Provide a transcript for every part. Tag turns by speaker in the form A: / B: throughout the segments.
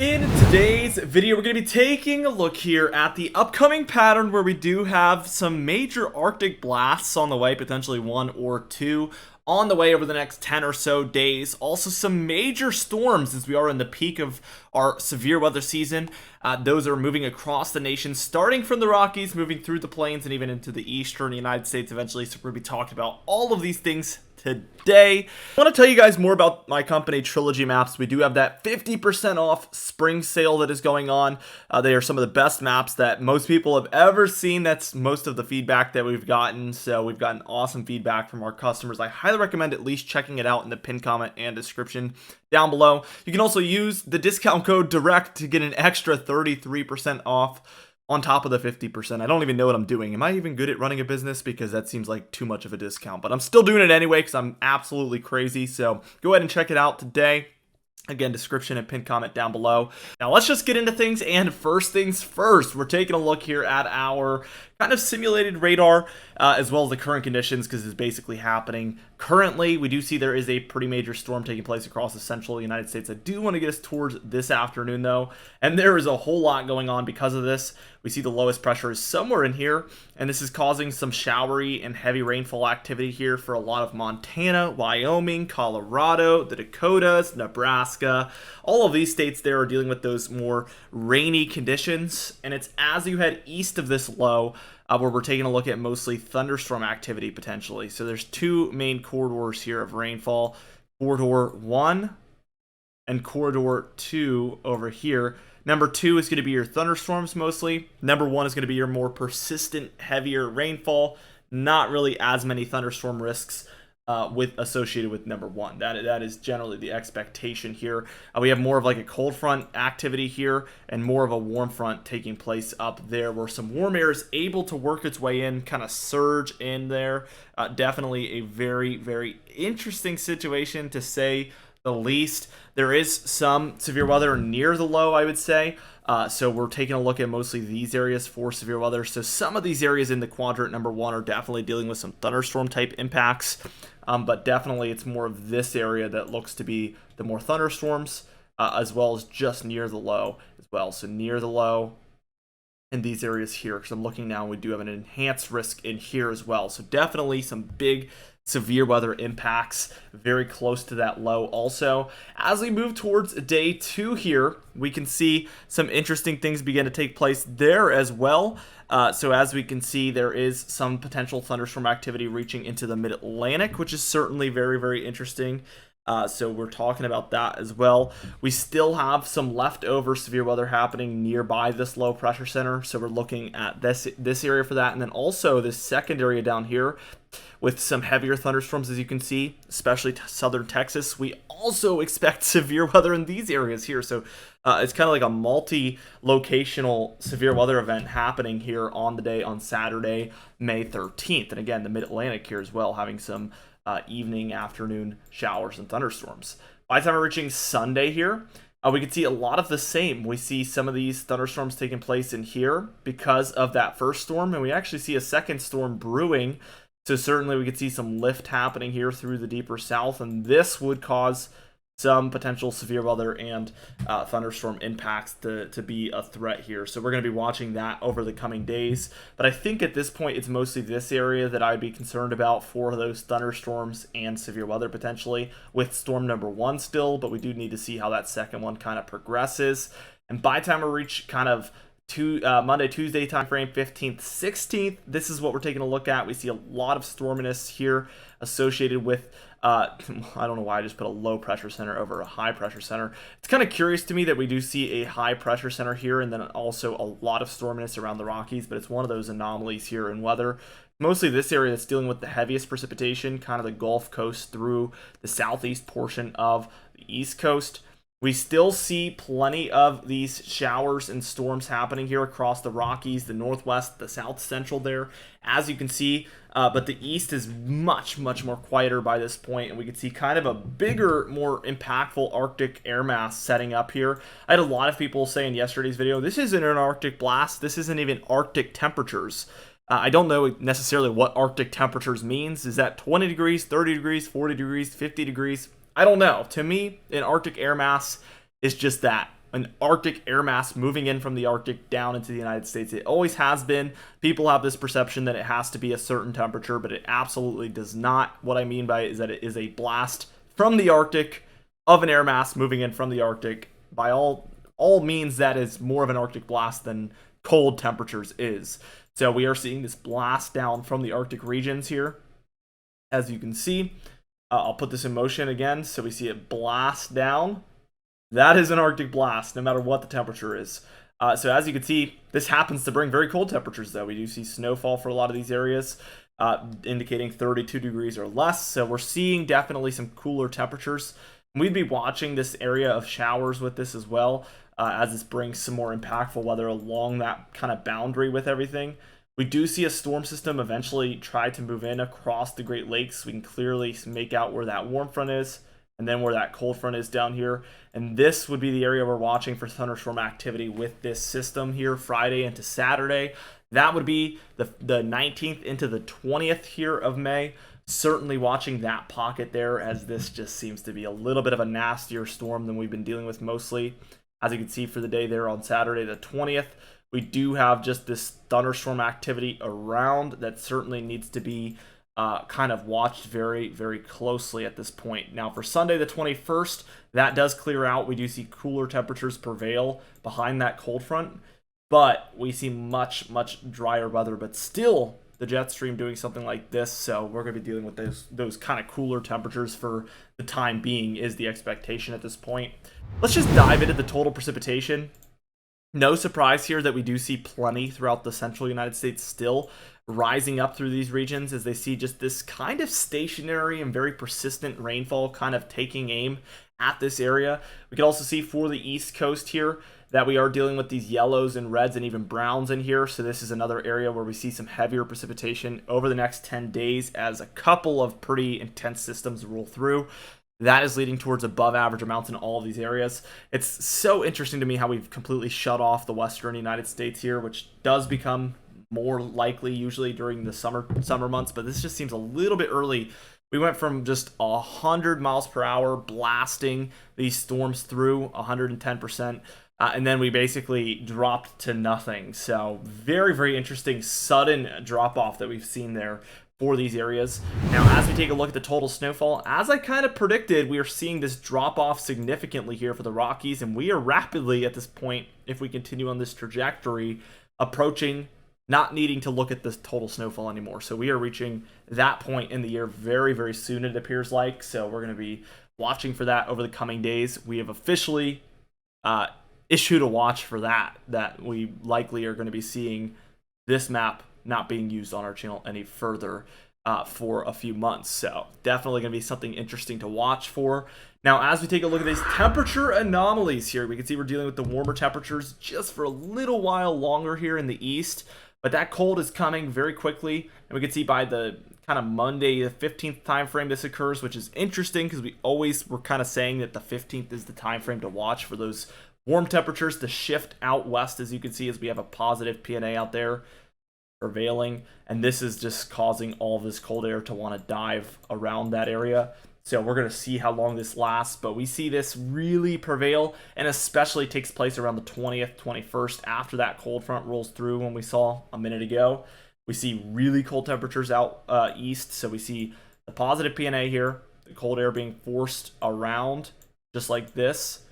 A: In today's video, we're going to be taking a look here at the upcoming pattern where we do have some major Arctic blasts on the way, potentially one or two on the way over the next 10 or so days. Also some major storms as we are in the peak of our severe weather season. Those are moving across the nation, starting from the Rockies, moving through the plains and even into the eastern United States eventually. So we're going to be talking about all of these things today. I want to tell you guys more about my company, Trilogy Maps. We do have that 50% off spring sale that is going on. They are some of the best maps that most people have ever seen. That's most of the feedback that we've gotten. So we've gotten awesome feedback from our customers. I highly recommend at least checking it out in the pinned comment and description down below. You can also use the discount code DIRECT to get an extra 33% off on top of the 50%. I don't even know what I'm doing. Am I even good at running a business? Because that seems like too much of a discount, but I'm still doing it anyway because I'm absolutely crazy. So go ahead and check it out today. Again, description and pinned comment down below. Now let's just get into things, and first things first, we're taking a look here at our kind of simulated radar as well as the current conditions, because it's basically happening currently. We do see there is a pretty major storm taking place across the central United States. I do want to get us towards this afternoon though, and there is a whole lot going on because of this. We see the lowest pressure is somewhere in here, and this is causing some showery and heavy rainfall activity here for a lot of Montana, Wyoming, Colorado, the Dakotas, Nebraska. All of these states there are dealing with those more rainy conditions, and it's as you head east of this low where we're taking a look at mostly thunderstorm activity potentially. So there's two main corridors here of rainfall, corridor 1 and corridor 2 over here. Number 2 is going to be your thunderstorms mostly. Number 1 is going to be your more persistent, heavier rainfall. Not really as many thunderstorm risks associated with number 1. That is generally the expectation here. We have more of like a cold front activity here and more of a warm front taking place up there, where some warm air is able to work its way in, kind of surge in there. Definitely a very, very interesting situation to say the least. There is some severe weather near the low, I would say. So we're taking a look at mostly these areas for severe weather. So some of these areas in the quadrant number 1 are definitely dealing with some thunderstorm type impacts. But definitely it's more of this area that looks to be the more thunderstorms, as well as just near the low as well. So near the low in these areas here, because I'm looking now, we do have an enhanced risk in here as well. So definitely some big severe weather impacts very close to that low. Also, as we move towards day 2 here, we can see some interesting things begin to take place there as well. So as we can see, there is some potential thunderstorm activity reaching into the mid-Atlantic, which is certainly very, very interesting. So we're talking about that as well. We still have some leftover severe weather happening nearby this low pressure center. So we're looking at this area for that. And then also this second area down here with some heavier thunderstorms, as you can see, especially southern Texas. We also expect severe weather in these areas here. So it's kind of like a multi-locational severe weather event happening here on the day on Saturday, May 13th. And again, the mid-Atlantic here as well, having some evening, afternoon showers and thunderstorms. By the time we're reaching Sunday here, we can see a lot of the same. We see some of these thunderstorms taking place in here because of that first storm, and we actually see a second storm brewing. So certainly we could see some lift happening here through the deeper south, and this would cause some potential severe weather and thunderstorm impacts to be a threat here. So we're going to be watching that over the coming days. But I think at this point, it's mostly this area that I'd be concerned about for those thunderstorms and severe weather potentially, with storm number 1 still. But we do need to see how that second one kind of progresses. And by the time we reach kind of Monday, Tuesday time frame, 15th, 16th, this is what we're taking a look at. We see a lot of storminess here associated with I don't know why I just put a low pressure center over a high pressure center. It's kind of curious to me that we do see a high pressure center here and then also a lot of storminess around the Rockies, but it's one of those anomalies here in weather. Mostly this area that's dealing with the heaviest precipitation, kind of the Gulf Coast through the southeast portion of the East Coast. We still see plenty of these showers and storms happening here across the Rockies, the Northwest, the South Central there, as you can see. But the East is much, much more quieter by this point, and we can see kind of a bigger, more impactful Arctic air mass setting up here. I had a lot of people say in yesterday's video, this isn't an Arctic blast, this isn't even Arctic temperatures. I don't know necessarily what Arctic temperatures means. Is that 20 degrees, 30 degrees, 40 degrees, 50 degrees? I don't know. To me, an Arctic air mass is just that. an Arctic air mass moving in from the Arctic down into the United States. It always has been. People have this perception that it has to be a certain temperature, but it absolutely does not. What I mean by it is that it is a blast from the Arctic of an air mass moving in from the Arctic. By all means, that is more of an Arctic blast than cold temperatures is. So we are seeing this blast down from the Arctic regions here, as you can see. I'll put this in motion again so we see it blast down. That is an Arctic blast, no matter what the temperature is. So as you can see, this happens to bring very cold temperatures, though. We do see snowfall for a lot of these areas, indicating 32 degrees or less. So we're seeing definitely some cooler temperatures. We'd be watching this area of showers with this as well, as this brings some more impactful weather along that kind of boundary with everything. We do see a storm system eventually try to move in across the Great Lakes. We can clearly make out where that warm front is and then where that cold front is down here. And this would be the area we're watching for thunderstorm activity with this system here Friday into Saturday. That would be the 19th into the 20th here of May. Certainly watching that pocket there, as this just seems to be a little bit of a nastier storm than we've been dealing with mostly. As you can see for the day there on Saturday the 20th, we do have just this thunderstorm activity around that certainly needs to be kind of watched very, very closely at this point. Now for Sunday the 21st, that does clear out. We do see cooler temperatures prevail behind that cold front, but we see much, much drier weather, but still the jet stream doing something like this. So we're going to be dealing with those kind of cooler temperatures for the time being is the expectation at this point. Let's just dive into the total precipitation. No surprise here that we do see plenty throughout the central United States still rising up through these regions as they see just this kind of stationary and very persistent rainfall kind of taking aim at this area. We can also see for the East Coast here that we are dealing with these yellows and reds and even browns in here. So this is another area where we see some heavier precipitation over the next 10 days as a couple of pretty intense systems roll through. That is leading towards above average amounts in all of these areas. It's so interesting to me how we've completely shut off the western United States here, which does become more likely usually during the summer months, but this just seems a little bit early. We went from just 100 miles per hour blasting these storms through 110%, and then we basically dropped to nothing. So very, very interesting sudden drop off that we've seen there for these areas. Now, as we take a look at the total snowfall, as I kind of predicted, we are seeing this drop off significantly here for the Rockies, and we are rapidly at this point, if we continue on this trajectory, approaching not needing to look at this total snowfall anymore. So we are reaching that point in the year very, very soon, it appears like. So we're going to be watching for that over the coming days. We have officially issued a watch for that we likely are going to be seeing this map not being used on our channel any further for a few months. So definitely going to be something interesting to watch for. Now, as we take a look at these temperature anomalies here, we can see we're dealing with the warmer temperatures just for a little while longer here in the east, but that cold is coming very quickly, and we can see by the kind of Monday, the 15th time frame this occurs, which is interesting because we always were kind of saying that the 15th is the time frame to watch for those warm temperatures to shift out west, as you can see, as we have a positive PNA out there prevailing, and this is just causing all of this cold air to want to dive around that area. So we're going to see how long this lasts, but we see this really prevail, and especially takes place around the 20th, 21st, after that cold front rolls through when we saw a minute ago. We see really cold temperatures out east, so we see the positive PNA here, the cold air being forced around just like this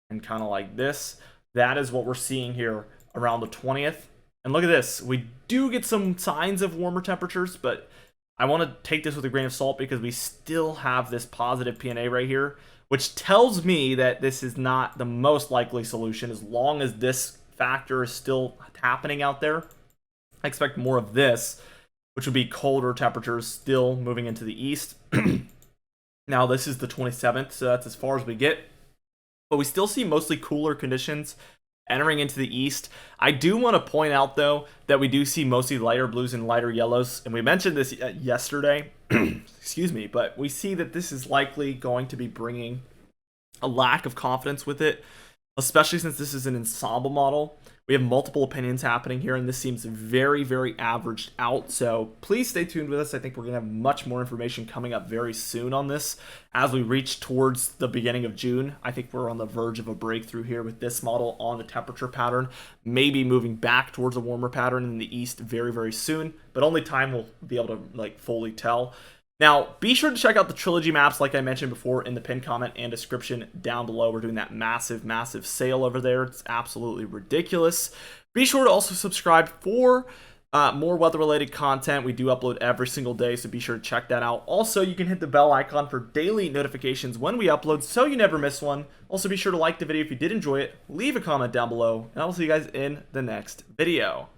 A: and kind of like this. That is what we're seeing here around the 20th. And look at this. We do get some signs of warmer temperatures, but I want to take this with a grain of salt because we still have this positive PNA right here, which tells me that this is not the most likely solution as long as this factor is still happening out there. I expect more of this, which would be colder temperatures still moving into the east. Now, this is the 27th, so that's as far as we get. But we still see mostly cooler conditions entering into the east. I do want to point out, though, that we do see mostly lighter blues and lighter yellows. And we mentioned this yesterday, excuse me, but we see that this is likely going to be bringing a lack of confidence with it. especially since this is an ensemble model. We have multiple opinions happening here, and this seems very, very averaged out. So please stay tuned with us. I think we're going to have much more information coming up very soon on this as we reach towards the beginning of June. I think we're on the verge of a breakthrough here with this model on the temperature pattern, maybe moving back towards a warmer pattern in the east very, very soon, but only time will be able to like fully tell. Now, be sure to check out the trilogy maps, like I mentioned before, in the pinned comment and description down below. We're doing that massive, massive sale over there. It's absolutely ridiculous. Be sure to also subscribe for more weather-related content. We do upload every single day, so be sure to check that out. Also, you can hit the bell icon for daily notifications when we upload, so you never miss one. Also, be sure to like the video if you did enjoy it. Leave a comment down below, and I will see you guys in the next video.